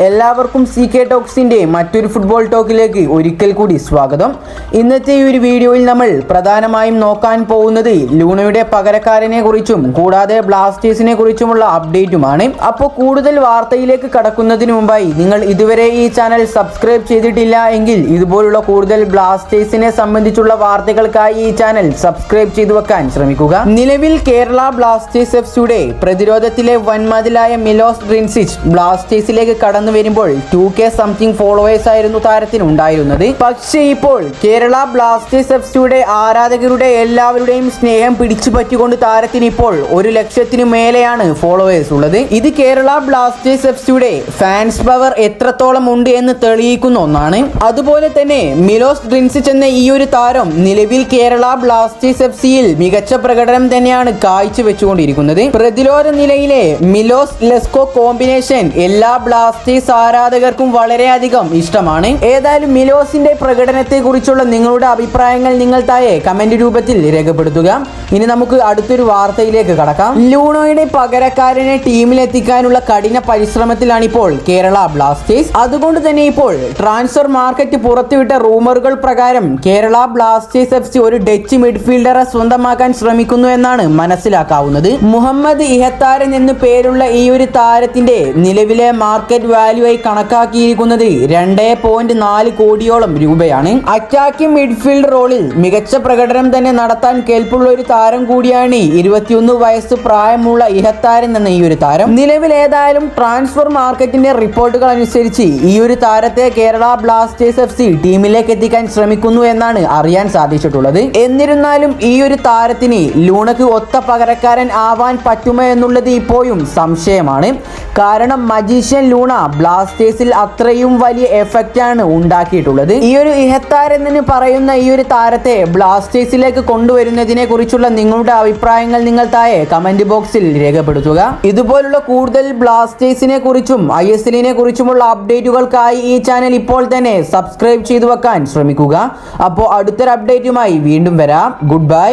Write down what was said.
എല്ലാവർക്കും CK ടോക്സിന്റെ മറ്റൊരു football ടോക്കിലേക്ക് ഒരിക്കൽ കൂടി സ്വാഗതം. ഇന്നത്തെ ഈ ഒരു വീഡിയോയിൽ നമ്മൾ പ്രധാനമായും നോക്കാൻ പോകുന്നത് ലൂണയുടെ പകരക്കാരനെ കുറിച്ചും കൂടാതെ ബ്ലാസ്റ്റേഴ്സിനെ കുറിച്ചുമുള്ള അപ്ഡേറ്റുമാണ്. അപ്പോൾ കൂടുതൽ വാർത്തയിലേക്ക് കടക്കുന്നതിന് മുമ്പായി നിങ്ങൾ ഇതുവരെ ഈ ചാനൽ സബ്സ്ക്രൈബ് ചെയ്തിട്ടില്ല എങ്കിൽ ഇതുപോലുള്ള കൂടുതൽ ബ്ലാസ്റ്റേഴ്സിനെ സംബന്ധിച്ചുള്ള വാർത്തകൾക്കായി ഈ ചാനൽ സബ്സ്ക്രൈബ് ചെയ്തു വെക്കാൻ ശ്രമിക്കുക. നിലവിൽ കേരള ബ്ലാസ്റ്റേഴ്സ് എഫ്സിയുടെ പ്രതിരോധത്തിലെ വൻമതിലായ മിലോസ് ഡ്രിൻസിച്ച് ബ്ലാസ്റ്റേഴ്സിലേക്ക് കടന്നു വരുമ്പോൾ 2K സംതിങ് ഫോളോവേഴ്സ് ആയിരുന്നു താരത്തിന് ഉണ്ടായിരുന്നത്. പക്ഷേ ഇപ്പോൾ കേരള ബ്ലാസ്റ്റേഴ്സ് എഫ്സിയുടെ ആരാധകരുടെ എല്ലാവരുടെയും സ്നേഹം പിടിച്ചു പറ്റിക്കൊണ്ട് താരത്തിന് ഇപ്പോൾ 1 ലക്ഷത്തിന് മേലെയാണ് ഫോളോവേഴ്സ് ഉള്ളത്. ഇത് കേരള ബ്ലാസ്റ്റേഴ്സ് എഫ്സിയുടെ ഫാൻസ് പവർ എത്രത്തോളം ഉണ്ട് എന്ന് തെളിയിക്കുന്ന ഒന്നാണ്. അതുപോലെ തന്നെ മിലോസ് ഡ്രിൻസിച്ച് എന്ന ഈ ഒരു താരം നിലവിൽ കേരള ബ്ലാസ്റ്റേഴ്സ് എഫ്സിയിൽ മികച്ച പ്രകടനം തന്നെയാണ് കാഴ്ചവെച്ചുകൊണ്ടിരിക്കുന്നത്. പ്രതിരോധ നിലയിലെ മിലോസ് ലെസ്കോ കോമ്പിനേഷൻ എല്ലാ ബ്ലാസ്റ്റേഴ്സ് ആരാധകർക്കും വളരെയധികം ഇഷ്ടമാണ്. ഏതായാലും മിലോസിന്റെ പ്രകടനത്തെ കുറിച്ചുള്ള നിങ്ങളുടെ അഭിപ്രായങ്ങൾ നിങ്ങൾ താഴെ കമന്റ് രൂപത്തിൽ രേഖപ്പെടുത്തുക. ഇനി നമുക്ക് അടുത്തൊരു വാർത്തയിലേക്ക് കടക്കാം. ലൂണോയുടെ പകരക്കാരനെ ടീമിലെത്തിക്കാനുള്ള കഠിന പരിശ്രമത്തിലാണ് ഇപ്പോൾ കേരള ബ്ലാസ്റ്റേഴ്സ്. അതുകൊണ്ട് തന്നെ ഇപ്പോൾ ട്രാൻസ്ഫർ മാർക്കറ്റ് പുറത്തുവിട്ട റൂമറുകൾ പ്രകാരം കേരള ബ്ലാസ്റ്റേഴ്സ് എഫ്സി ഒരു ഡച്ച് മിഡ്ഫീൽഡറെ സ്വന്തമാക്കാൻ ശ്രമിക്കുന്നു എന്നാണ് മനസ്സിലാക്കാവുന്നത്. മുഹമ്മദ് ഇഹത്താരൻ എന്നു പേരുള്ള ഈ ഒരു താരത്തിന്റെ നിലവിലെ മാർക്കറ്റ് വാല്യൂ ആയി കണക്കാക്കിയിരിക്കുന്നത് 2.4 കോടിയോളം രൂപയാണ്. അറ്റാക്കിംഗ് മിഡ്ഫീൽഡ് റോളിൽ മികച്ച പ്രകടനം തന്നെ നടത്താൻ കേൾപ്പുള്ള ഒരു താരം കൂടിയാണ് 21 വയസ്സ് പ്രായമുള്ള ഇഹത്താരൻ എന്ന ഈ ഒരു താരം. നിലവിൽ ഏതായാലും ട്രാൻസ്ഫർ മാർക്കറ്റിന്റെ റിപ്പോർട്ടുകൾ അനുസരിച്ച് ഈ ഒരു താരത്തെ കേരള ബ്ലാസ്റ്റേഴ്സ് എഫ്സി ടീമിലേക്ക് എത്തിക്കാൻ ശ്രമിക്കുന്നു എന്നാണ് അറിയാൻ സാധിച്ചിട്ടുള്ളത്. എന്നിരുന്നാലും ഈ ഒരു താരത്തിന് ലൂണക്ക് ഒത്ത പകരക്കാരൻ ആവാൻ പറ്റുമോ എന്നുള്ളത് ഇപ്പോഴും സംശയമാണ്. കാരണം മജീഷ്യൻ ലൂണ ബ്ലാസ്റ്റേഴ്സിൽ അത്രയും വലിയ എഫക്റ്റ് ആണ് ഉണ്ടാക്കിയിട്ടുള്ളത്. ഈ ഒരു ഇഹത്താരൻ എന്ന് പറയുന്ന ഈ ഒരു താരത്തെ ബ്ലാസ്റ്റേഴ്സിലേക്ക് കൊണ്ടുവരുന്നതിനെ കുറിച്ചുള്ള നിങ്ങളുടെ അഭിപ്രായങ്ങൾ നിങ്ങൾ താഴെ കമന്റ് ബോക്സിൽ രേഖപ്പെടുത്തുക. ഇതുപോലുള്ള കൂടുതൽ ബ്ലാസ്റ്റേഴ്സിനെ കുറിച്ചും ISLനെ കുറിച്ചുമുള്ള അപ്ഡേറ്റുകൾക്കായി ഈ ചാനൽ ഇപ്പോൾ തന്നെ സബ്സ്ക്രൈബ് ചെയ്തു വെക്കാൻ ശ്രമിക്കുക. അപ്പോൾ അടുത്തൊരു അപ്ഡേറ്റുമായി വീണ്ടും വരാം. Good bye.